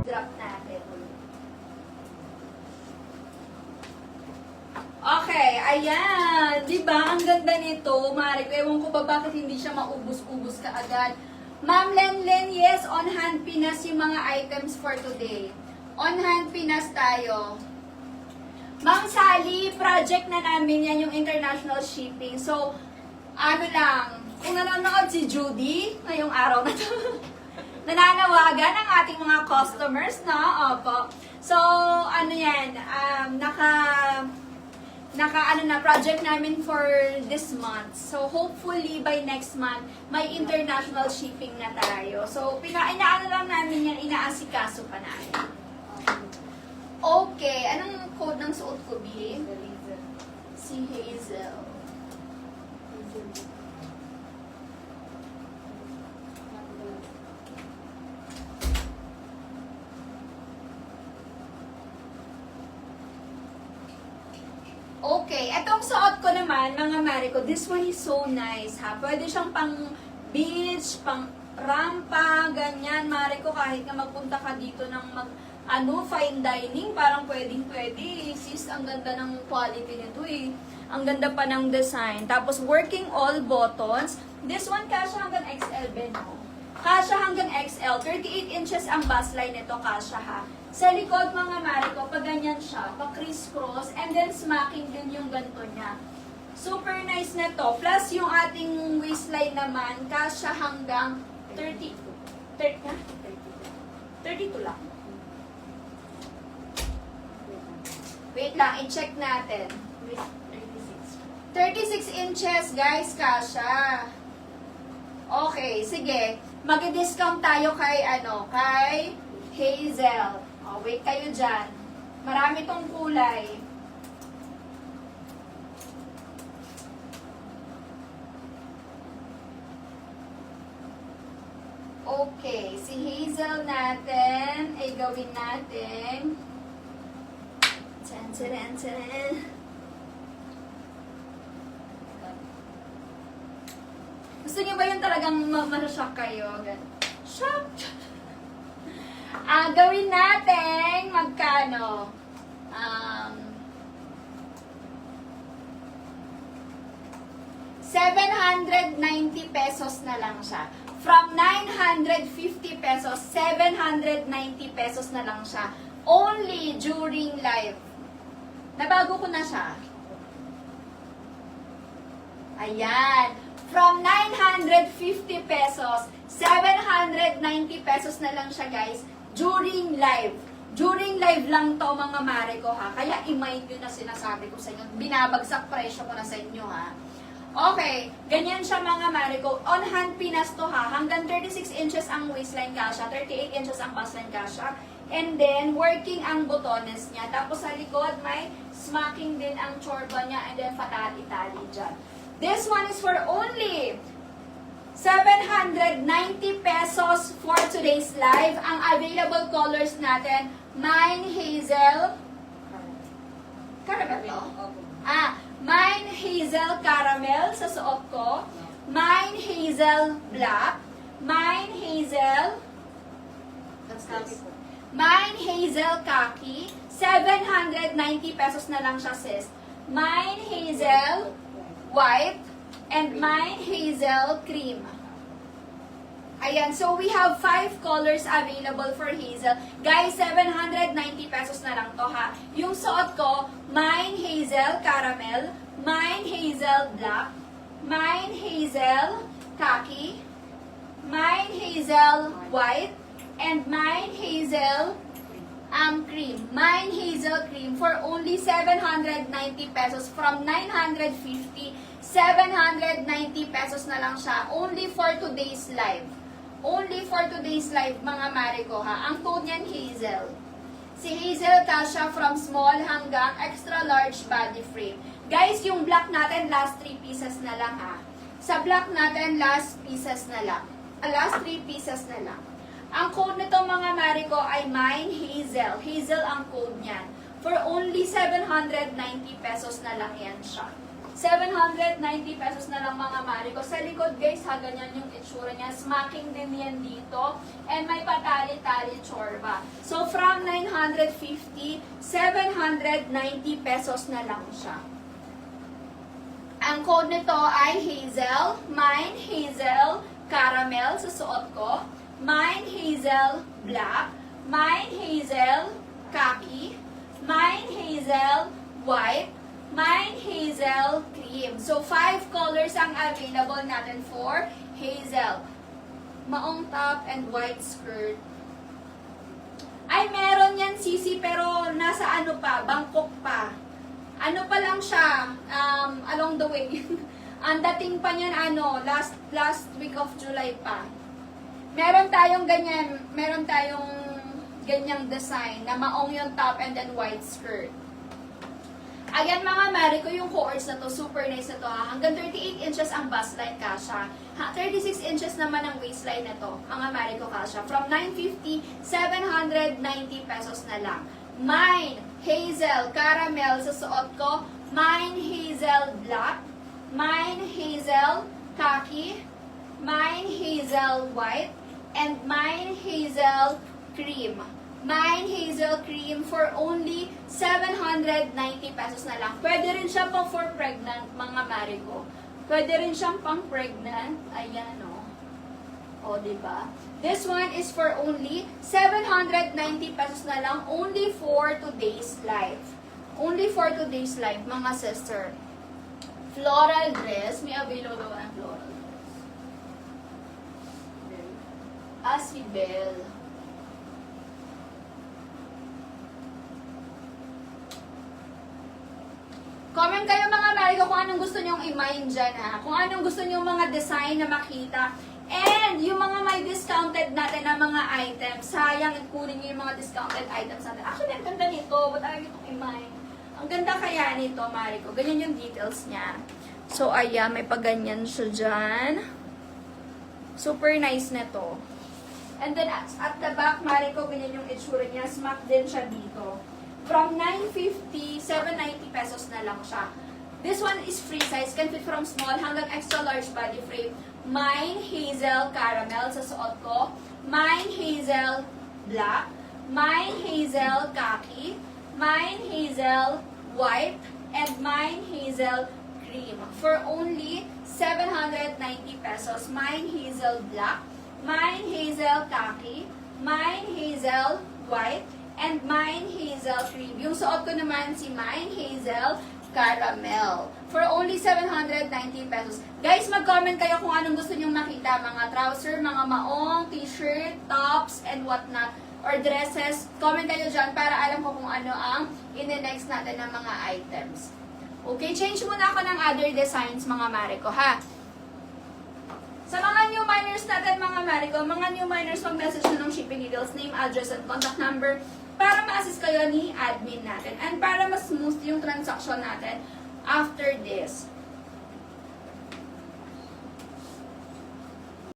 Drop natin. Okay, ayan. Diba? Ang ganda nito, Mariko. Ewan ko ba bakit hindi siya maubos-ubos kaagad. Ma'am Lenlen, yes, on hand Pinas yung mga items for today. On hand Pinas tayo. Ma'am Sally, project na namin yan yung international shipping. So, ano lang, kung nanonood si Judy ngayong araw na to, nananawagan ang ating mga customers, no? Opo. So, ano yan, project namin for this month. So, hopefully, by next month, may international shipping na tayo. So, inaano lang namin yan, inaasikaso pa namin. Okay, anong code ng suot ko, B? Si Hazel. Okay, etong suot ko naman, mga Mariko, this one is so nice, ha? Pwede siyang pang beach, pang rampa, ganyan, Mariko, kahit nga magpunta ka dito ng fine dining, parang pwedeng-pwede. Sis, ang ganda ng quality nito eh. Ang ganda pa ng design. Tapos, working all buttons. This one, kasha hanggang XL, no? Kasha hanggang XL. 38 inches ang bust line nito, kasha ha. Sa likod, mga Mariko, pag ganyan siya, pa criss-cross, and then smacking din yung ganito niya. Super nice na to. Plus, yung ating waistline naman, kasha hanggang 32 lang. Wait lang, i-check natin. 36 inches, guys, kasha. Okay, sige. Mag-discount tayo kay, kay Hazel. Oh, wait kayo dyan. Marami tong kulay. Okay, si Hazel natin, ay gawin natin. Tsan. Gusto niyo ba yung talagang ma-shock kayo? Shock! Gawin natin magkano? 790 pesos na lang siya. From 950 pesos, 790 pesos na lang siya. Only during live. Nabago ko na siya. Ayan. From 950 pesos, 790 pesos na lang siya, guys, during live. During live lang to, mga Mariko, ha. Kaya i-mind yun na sinasabi ko sa inyo. Binabagsak presyo ko na sa inyo, ha. Okay, ganyan siya, mga Mariko. On hand Pinas to, ha. Hanggang 36 inches ang waistline kasha, 38 inches ang bustline kasha. And then, working ang botones niya. Tapos sa likod, may smacking din ang chorba niya. And then, fatali-tali dyan. This one is for only 790 pesos for today's live. Ang available colors natin, Mine Hazel. Caramel to? Mine Hazel Caramel sa suot ko. Mine Hazel Black. Mine Hazel. Mine Hazel Khaki, 790 pesos na lang siya, sis. Mine Hazel White, and Mine Hazel Cream. Ayan, so we have 5 colors available for Hazel. Guys, 790 pesos na lang to, ha. Yung suot ko, Mine Hazel Caramel, Mine Hazel Black, Mine Hazel Khaki, Mine Hazel White, and Mine Hazel Cream. Mine Hazel Cream for only 790 pesos from 950. 790 pesos na lang siya. Only for today's live. Only for today's live, mga Mariko, ha. Ang code niyan, Hazel. Si Hazel kasha from small hanggang extra large body frame. Guys, yung black natin, last 3 pieces na lang, ha. Sa black natin, last pieces na lang. Last 3 pieces na lang. Ang code nito, mga Mariko, ay Mine Hazel. Hazel ang code niyan. For only 790 pesos na lang yan siya. 790 pesos na lang mga Marico. Sa likod guys, ha, ganyan yung itsura niya. Smacking din yan dito. And may patali-tali chorba. So from 950, 790 pesos na lang siya. Ang code nito ay Hazel. Mine Hazel Caramel sa suot ko. Mine Hazel Black. Mine Hazel Khaki. Mine Hazel White. Mine Hazel Cream. So, 5 colors ang available natin for Hazel. Maong top and white skirt. Ay, meron yan, Sisi, pero nasa ano pa, Bangkok pa. Ano pa lang siya, along the way. Ang dating pa niyan, last week of July pa. Meron tayong ganyang design na maong yung top and then white skirt. Ayan mga Marico, yung coords na to, super nice na to ha. Hanggang 38 inches ang bust line kasha. 36 inches naman ang waistline na to, mga Marico kasha. From 950, 790 pesos na lang. Mine Hazel Caramel sa suot ko. Mine Hazel Black. Mine Hazel Khaki. Mine Hazel White. And mine Hazel Cream. Mine Hazel Cream for only 790 pesos na lang. Pwede rin siya pang for pregnant, mga Marico. Pwede rin siyang pang pregnant. Ayan, o. O, diba? This one is for only 790 pesos na lang. Only for today's live. Only for today's live, mga sister. Floral dress. May available na floral dress. Asibel. Comment kayo mga Marico kung anong gusto nyong i-mind dyan ha. Kung anong gusto nyong mga design na makita. And yung mga may discounted natin na mga items. Sayang kunin nyo yung mga discounted items natin. Actually, ang ganda nito. Ba't ayaw itong i-mind? Ang ganda kaya nito, Marico. Ganyan yung details niya. So, ayan. May paganyan siya dyan. Super nice na to. And then, at the back, Marico, ganyan yung itsura niya. Smack din siya dito. From 950, 790 pesos na lang siya. This one is free size. Can fit from small hanggang extra large body frame. Mine Hazel Caramel sa suot ko. Mine Hazel Black. Mine Hazel Khaki. Mine Hazel White. And mine Hazel Cream. For only 790 pesos. Mine Hazel Black. Mine Hazel Khaki. Mine Hazel White. And Mine Hazel Cream. Yung suot ko naman si Mine Hazel Caramel. For only 790 pesos. Guys, mag-comment kayo kung anong gusto nyong makita. Mga trouser, mga maong, t-shirt, tops, and whatnot. Or dresses. Comment kayo dyan para alam ko kung ano ang in-next natin ng mga items. Okay, change muna ako ng other designs, mga Marico, ha? Sa mga new miners natin, mga Marico, mga new miners, mag-message na ng shipping details, name, address, and contact number para ma-assist kayo ni admin natin and para mas smooth yung transaction natin after this.